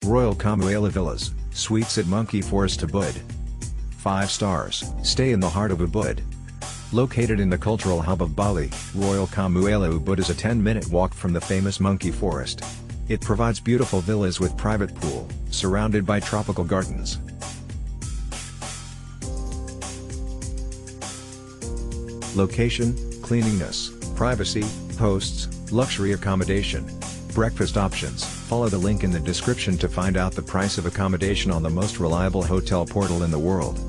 Royal Kamuela Villas, suites at Monkey Forest Ubud. 5 stars, stay in the heart of Ubud. Located in the cultural hub of Bali, Royal Kamuela Ubud is a 10-minute walk from the famous Monkey Forest. It provides beautiful villas with private pool, surrounded by tropical gardens. Location, cleanliness, privacy, hosts, luxury accommodation. Breakfast options. Follow the link in the description to find out the price of accommodation on the most reliable hotel portal in the world.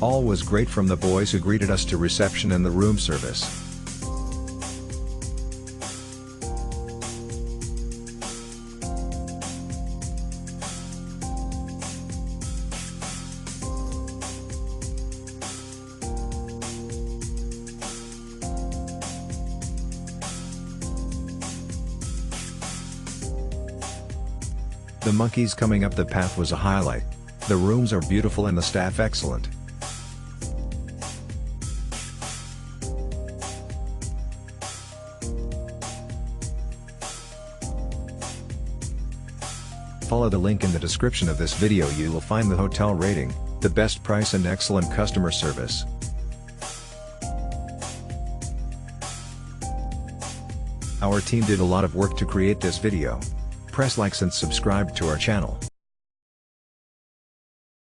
All was great from the boys who greeted us to reception and the room service. The monkeys coming up the path was a highlight. The rooms are beautiful and the staff excellent. Follow the link in the description of this video. You will find the hotel rating, the best price and excellent customer service. Our team did a lot of work to create this video. Press likes and subscribe to our channel.